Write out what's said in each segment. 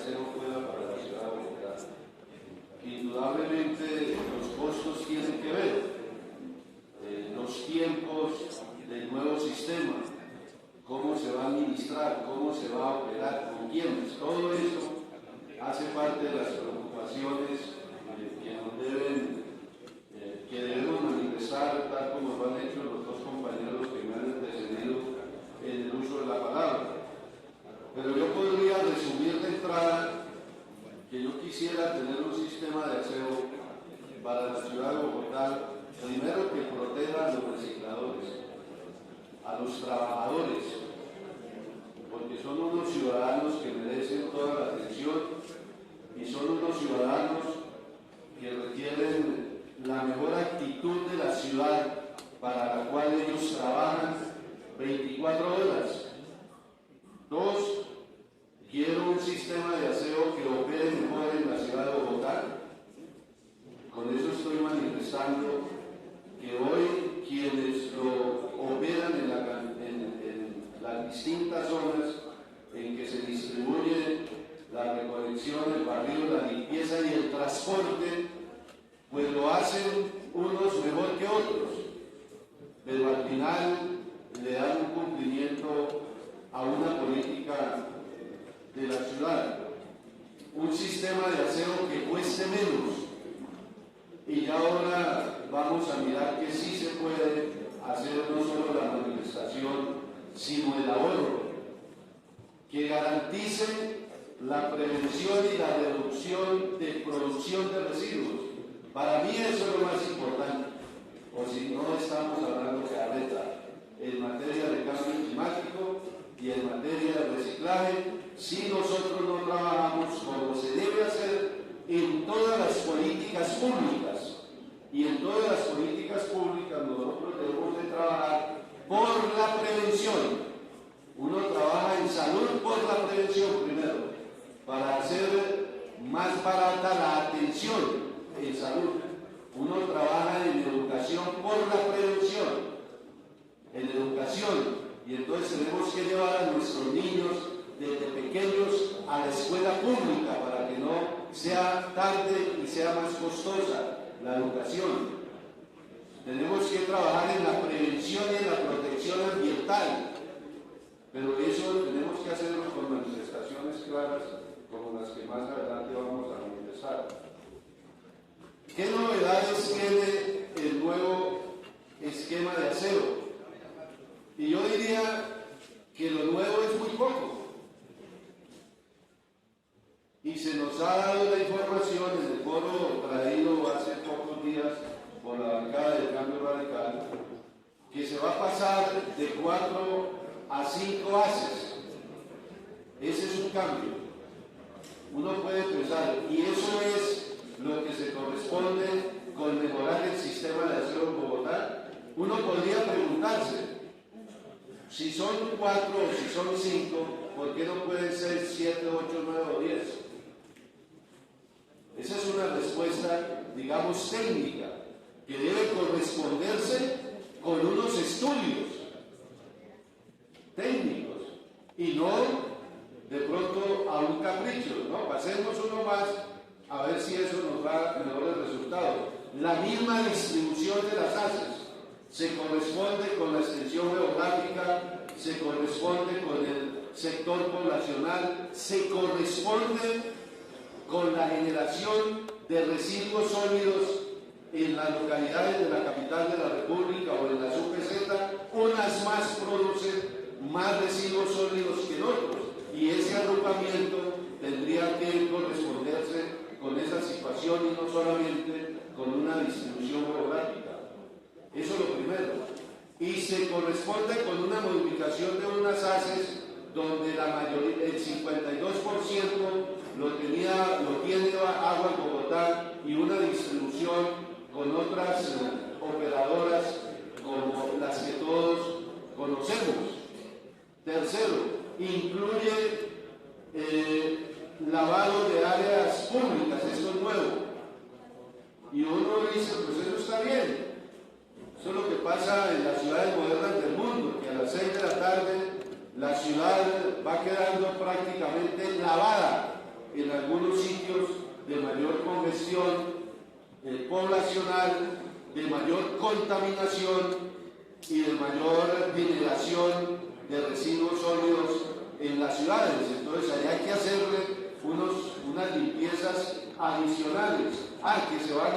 aseo fuera para la ciudad de Bogotá. Indudablemente los costos tienen que ver, los tiempos del nuevo sistema, cómo se va a administrar, cómo se va a operar, con quiénes, todo eso hace parte de las preocupaciones que debemos manifestar, tal como lo han hecho los dos compañeros que me han antecedido en el uso de la palabra. Pero yo podría resumir de entrada que yo quisiera tener un sistema de aseo para la ciudad de Bogotá, primero que proteja a los recicladores, a los trabajadores, porque son unos ciudadanos que merecen toda la atención y son unos ciudadanos que requieren la mejor actitud de la ciudad para la cual ellos trabajan 24 horas. Dos, quiero un sistema de aseo que opere mejor en la ciudad de Bogotá. Con eso estoy manifestando que hoy quienes lo operan en las distintas zonas en que se distribuye la recolección, el barrido, la limpieza y el transporte, pues lo hacen unos mejor que otros, pero al final le dan un cumplimiento a una política de la ciudad, un sistema de aseo que cueste menos. Y ya ahora vamos a mirar que sí se puede hacer no solo la manifestación, sino el ahorro, que garantice la prevención y la reducción de producción de residuos. Para mí eso es lo más importante, o si no estamos hablando de carreta en materia de cambio climático y en materia de reciclaje, si nosotros no trabajamos como se debe hacer en todas las políticas públicas. Y en todas las políticas públicas nosotros debemos de trabajar por la prevención. Uno trabaja en salud por la prevención primero, para hacer más barata la atención en salud. Uno trabaja en educación por la prevención, en educación. Y entonces tenemos que llevar a nuestros niños desde pequeños a la escuela pública para que no sea tarde y sea más costosa la educación. Tenemos que trabajar en la prevención y en la protección ambiental, pero eso tenemos que hacerlo con manifestaciones claras como las que más adelante vamos a manifestar. ¿Qué novedades tiene el nuevo esquema de aseo? Y yo diría que lo nuevo es muy poco. Y se nos ha dado la información en el foro traído hace pocos días por la bancada del Cambio Radical, que se va a pasar de 4 a 5 haces. Ese es un cambio. Uno puede pensar, y eso es lo que se corresponde con mejorar el sistema de aseo en Bogotá. Uno podría preguntarse, si son 4 o si son 5, ¿por qué no pueden ser 7, 8, 9 o 10? Esa es una respuesta, digamos, técnica, que debe corresponderse con unos estudios técnicos y no de pronto a un capricho, ¿no? Pasemos uno más a ver si eso nos da mejores resultados. La misma distribución de las haces se corresponde con la extensión geográfica, se corresponde con el sector poblacional, se corresponde con la generación de residuos sólidos en las localidades de la capital de la República o en las UPZ. Unas más producen más residuos sólidos que en otros, y ese agrupamiento tendría que corresponderse con esa situación y no solamente con una distribución geográfica. Eso es lo primero. Y se corresponde con una modificación de unas haces donde la mayoría, el 52% lo tiene Agua en Bogotá y una distribución con otras operadoras como las que todos conocemos. Tercero, incluye lavado de áreas públicas, esto es nuevo. Y uno dice, pues eso está bien. Eso es lo que pasa en las ciudades modernas del mundo, que a las 6 de la tarde la ciudad va quedando prácticamente lavada en algunos sitios de mayor congestión poblacional, de mayor contaminación y de mayor generación de residuos sólidos en las ciudades. Entonces allá hay que hacerle unas limpiezas adicionales. Que se van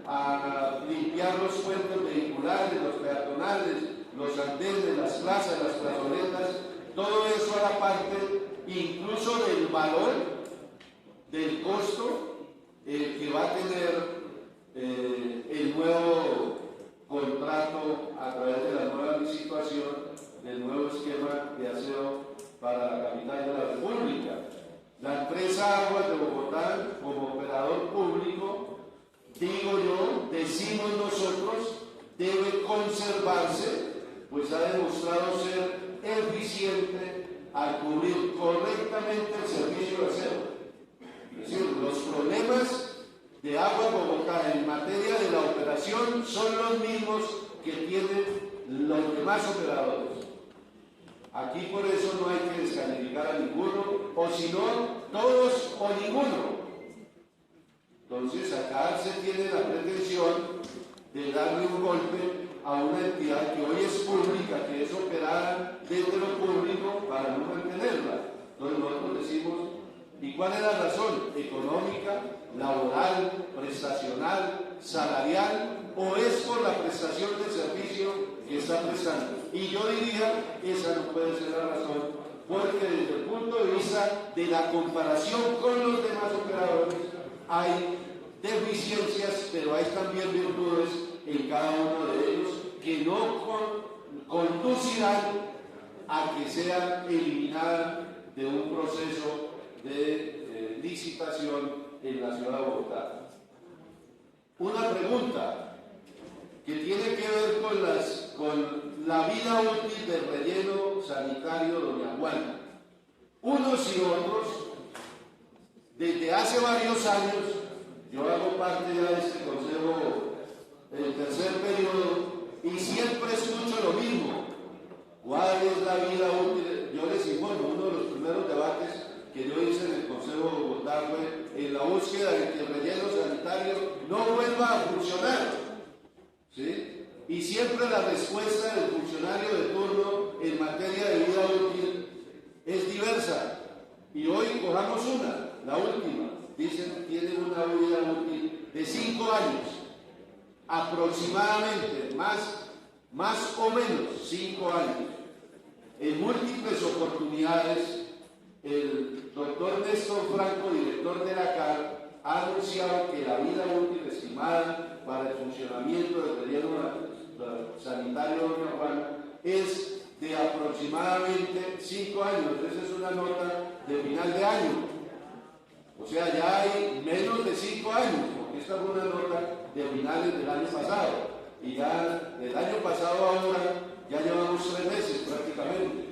a limpiar los puentes vehiculares, los peatonales, los andenes, las plazas, las plazoletas, todo eso a la parte incluso del valor, del costo que va a tener el nuevo contrato a través de la nueva licitación, del nuevo esquema de aseo para la capital de la República. La empresa Aguas de Bogotá, como operador público, digo yo, decimos nosotros, debe conservarse, pues ha demostrado ser eficiente al cubrir correctamente el servicio de aseo. Es decir, los problemas de Aguas Bogotá en materia de la operación son los mismos que tienen los demás operadores. Aquí por eso no hay que descalificar a ninguno, o si no, todos o ninguno. Entonces acá se tiene la pretensión de darle un golpe a una entidad que hoy es pública, que es operada desde lo público para no mantenerla. Entonces nosotros decimos, ¿y cuál es la razón? ¿Económica, laboral, prestacional, salarial, o es por la prestación del servicio que está prestando? Y yo diría, esa no puede ser la razón, porque desde el punto de vista de la comparación con los demás operadores, hay deficiencias, pero hay también virtudes en cada uno de ellos que no conducirán a que sea eliminada de un proceso de licitación en la ciudad de Bogotá. Una pregunta que tiene que ver con la vida útil del relleno sanitario Doña Juana. Unos y otros, desde hace varios años, yo hago parte ya de este consejo del tercer periodo y siempre escucho lo mismo. ¿Cuál es la vida útil? Yo les informo, uno de los primeros debates que yo hice en el Consejo de Bogotá fue en la búsqueda de que el relleno sanitario no vuelva a funcionar. ¿Sí? Y siempre la respuesta del funcionario de turno en materia de vida útil es diversa. Y hoy cojamos una, la última. Dicen que tiene una vida útil de 5 años, aproximadamente, más o menos 5 años. En múltiples oportunidades, el doctor Néstor Franco, director de la CAR, ha anunciado que la vida útil estimada para el funcionamiento del relleno sanitario de Doña Juana es de aproximadamente 5 años. Esa es una nota de final de año. O sea, ya hay menos de 5 años, porque esta fue una nota de finales del año pasado. Y ya del año pasado a ahora ya llevamos 3 meses prácticamente.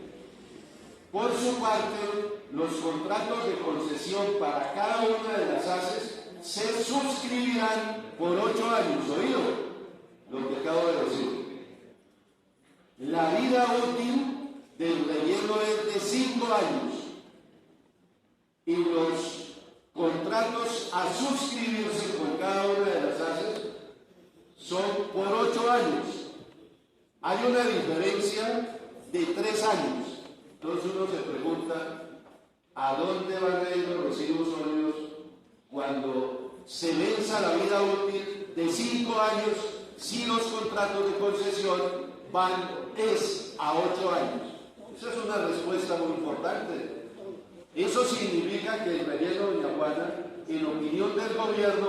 Por su parte, los contratos de concesión para cada una de las ACES se suscribirán por 8 años, ¿oído? Lo que acabo de decir. La vida útil del relleno es de 5 años y los contratos a suscribirse con cada una de las ACES son por 8 años. Hay una diferencia de 3 años. Entonces uno se pregunta, ¿a dónde van a ir los residuos sólidos cuando se venza la vida útil de 5 años si los contratos de concesión van a 8 años? Esa es una respuesta muy importante. Eso significa que el relleno de Doña Juana, en opinión del gobierno,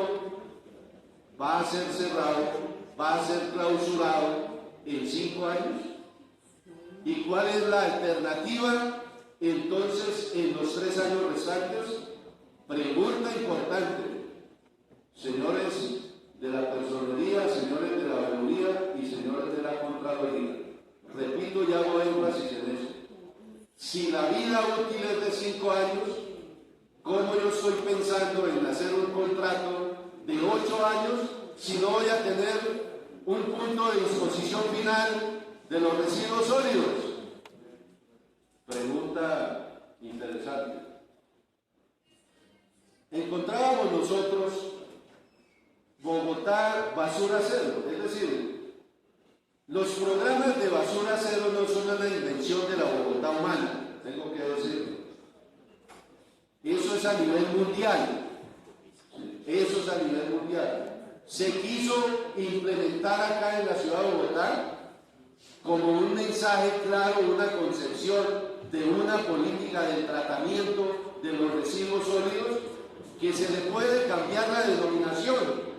va a ser cerrado, va a ser clausurado en 5 años. ¿Y cuál es la alternativa entonces en los 3 años restantes? Pregunta importante, señores de la personería, señores de la veeduría y señores de la contraloría. Repito y hago énfasis en eso. Si la vida útil es de 5 años, ¿cómo yo estoy pensando en hacer un contrato de 8 años si no voy a tener un punto de disposición final de los residuos sólidos? Pregunta interesante. encontrábamos nosotros Bogotá basura cero, es decir, los programas de basura cero no son una invención de la Bogotá humana, tengo que decirlo. Eso es a nivel mundial. Eso es a nivel mundial. Se quiso implementar acá en la ciudad de Bogotá como un mensaje claro, una concepción de una política de tratamiento de los residuos sólidos que se le puede cambiar la denominación,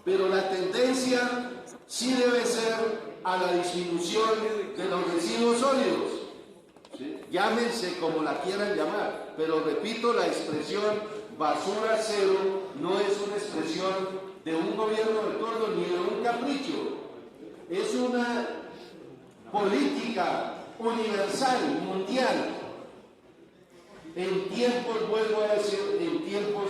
pero la tendencia sí debe ser a la disminución de los residuos sólidos. ¿Sí? Llámense como la quieran llamar, pero repito, la expresión basura cero no es una expresión de un gobierno de turno ni de un capricho, es una política universal, mundial, en tiempos, vuelvo a decir, en tiempos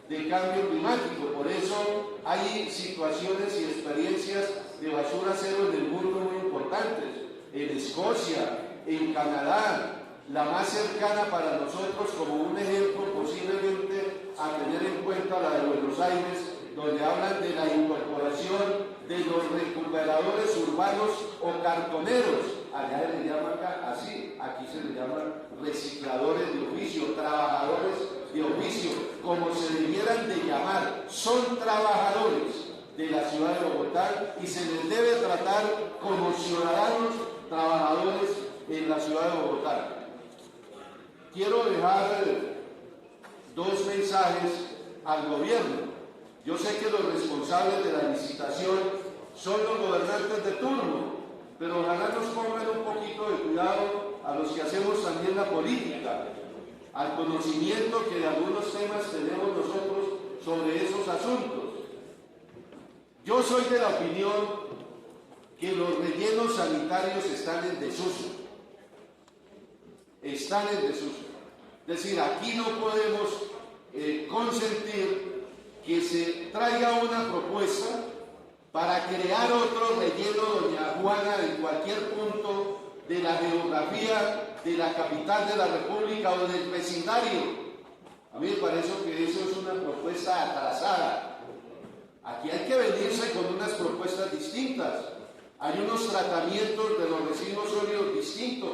de cambio climático. Por eso hay situaciones y experiencias de basura cero en el mundo muy importantes, en Escocia, en Canadá, la más cercana para nosotros como un ejemplo posiblemente a tener en cuenta la de Buenos Aires, donde hablan de la incorporación de los recuperadores urbanos o cartoneros. Allá se le llama acá así, aquí se le llama recicladores de oficio, trabajadores de oficio, como se debieran de llamar. Son trabajadores de la ciudad de Bogotá y se les debe tratar como ciudadanos trabajadores en la ciudad de Bogotá. Quiero dejar dos mensajes al gobierno. Yo sé que los responsables de la licitación son los gobernantes de turno, pero ojalá nos pongan un poquito de cuidado a los que hacemos también la política, al conocimiento que de algunos temas tenemos nosotros sobre esos asuntos. Yo soy de la opinión que los rellenos sanitarios están en desuso. Están en desuso. Es decir, aquí no podemos consentir que se traiga una propuesta para crear otro relleno Doña Juana en cualquier punto de la geografía de la capital de la República o del vecindario. A mí me parece que eso es una propuesta atrasada. Aquí hay que venirse con unas propuestas distintas. Hay unos tratamientos de los residuos sólidos distintos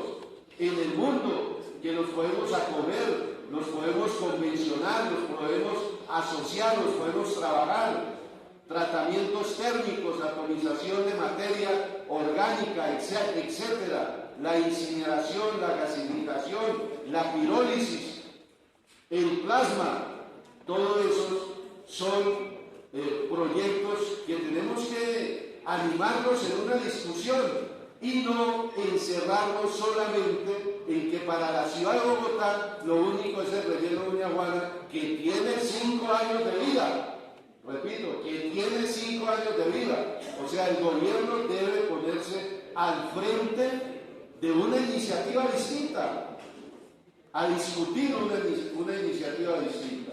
en el mundo que los podemos acoger, los podemos convencionar, los podemos asociar, los podemos trabajar. Tratamientos térmicos, atomización de materia orgánica, etcétera, la incineración, la gasificación, la pirólisis, el plasma, todo eso son proyectos que tenemos que animarnos en una discusión y no encerrarnos solamente en que para la ciudad de Bogotá lo único es el relleno Doña Juana, que tiene 5 años de vida. Repito, que tiene 5 años de vida. O sea, el gobierno debe ponerse al frente de una iniciativa distinta, a discutir una iniciativa distinta.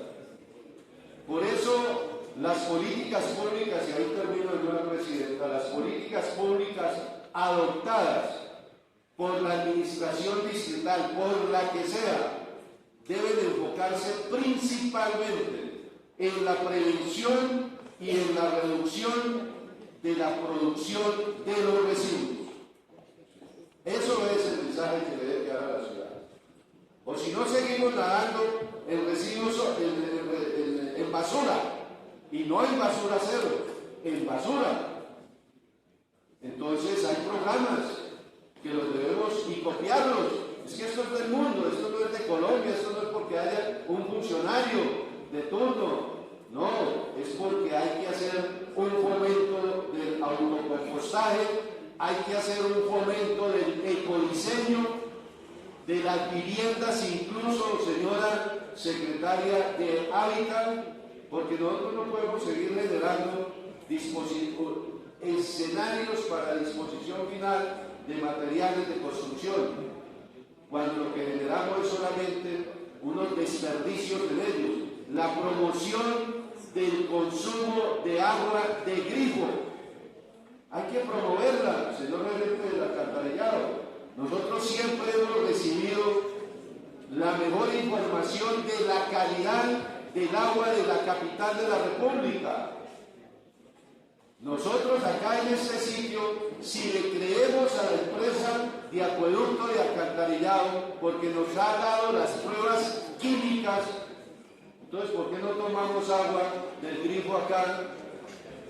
Por eso, las políticas públicas, y ahí termino, señora presidenta, las políticas públicas adoptadas por la administración distrital, por la que sea, deben enfocarse principalmente en la prevención y en la reducción de la producción de los residuos. Eso es el mensaje que debe quedar a la ciudad. O si no, seguimos nadando en residuos, en basura, y no en basura cero, en basura. Entonces hay programas que los debemos y copiarlos. Es que esto es del mundo, esto no es de Colombia, esto no es porque haya un funcionario de turno, no, es porque hay que hacer un fomento del autocompostaje, hay que hacer un fomento del ecodiseño, de las viviendas, incluso, señora secretaria de Hábitat, porque nosotros no podemos seguir generando escenarios para disposición final de materiales de construcción, cuando lo que generamos es solamente unos desperdicios en ellos. La promoción del consumo de agua de grifo, hay que promoverla, señor gerente del alcantarillado. Nosotros siempre hemos recibido la mejor información de la calidad del agua de la capital de la República. Nosotros acá en este sitio, si le creemos a la empresa de acueducto y alcantarillado, porque nos ha dado las pruebas químicas, entonces ¿por qué no tomamos agua del grifo acá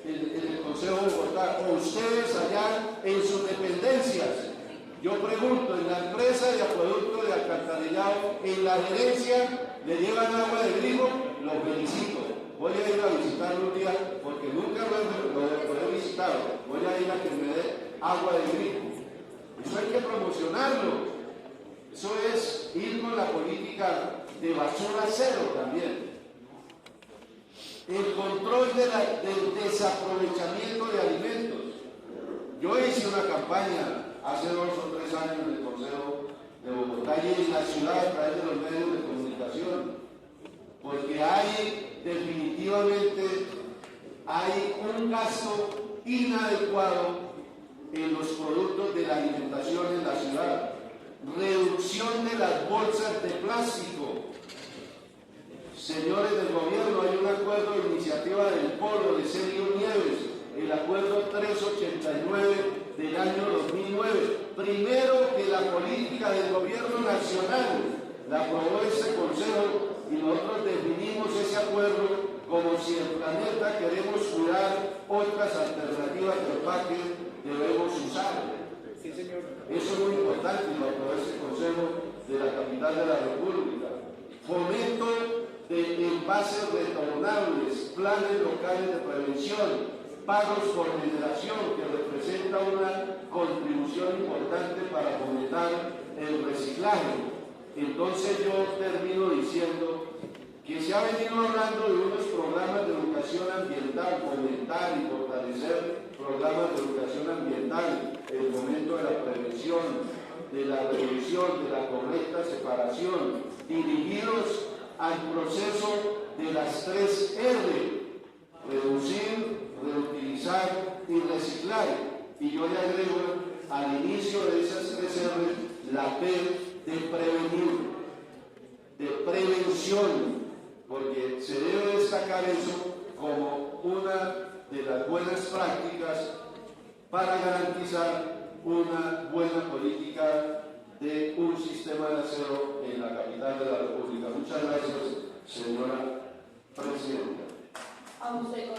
en el Consejo de Bogotá, o ustedes allá en sus dependencias? Yo pregunto, en la empresa de acueducto de alcantarillado, en la gerencia, ¿le llevan agua de grifo? Los felicito. Voy a ir a visitarlo un día, porque nunca lo he visitado. Voy a ir a que me dé agua de grifo. Eso hay que promocionarlo. Eso es ir con la política de basura cero también. El control del desaprovechamiento de alimentos. Yo hice una campaña hace 2 o 3 años en el Consejo de Bogotá y en la ciudad a través de los medios de comunicación, porque definitivamente hay un gasto inadecuado en los productos de la alimentación en la ciudad. Reducción de las bolsas de plástico. Señores del gobierno, hay un acuerdo de iniciativa del Polo de Sergio Nieves, el acuerdo 389 del año 2009. Primero que la política del gobierno nacional la aprobó este Consejo y nosotros definimos ese acuerdo como si el planeta queremos cuidar, otras alternativas de empaque debemos usar. Sí, señor. Eso es muy importante y lo aprobó este Consejo de la capital de la República. Fomento de envases retornables, planes locales de prevención, pagos por generación, que representa una contribución importante para fomentar el reciclaje. Entonces yo termino diciendo que se ha venido hablando de unos programas de educación ambiental, fomentar y fortalecer programas de educación ambiental, el fomento de la prevención, de la reducción, de la correcta separación, dirigidos al proceso de las 3 R, reducir, reutilizar y reciclar. Y yo le agrego al inicio de esas 3 R la P de prevenir, de prevención, porque se debe destacar eso como una de las buenas prácticas para garantizar una buena política de un sistema de aseo en la capital de la República. Muchas gracias, señora Presidenta. A usted,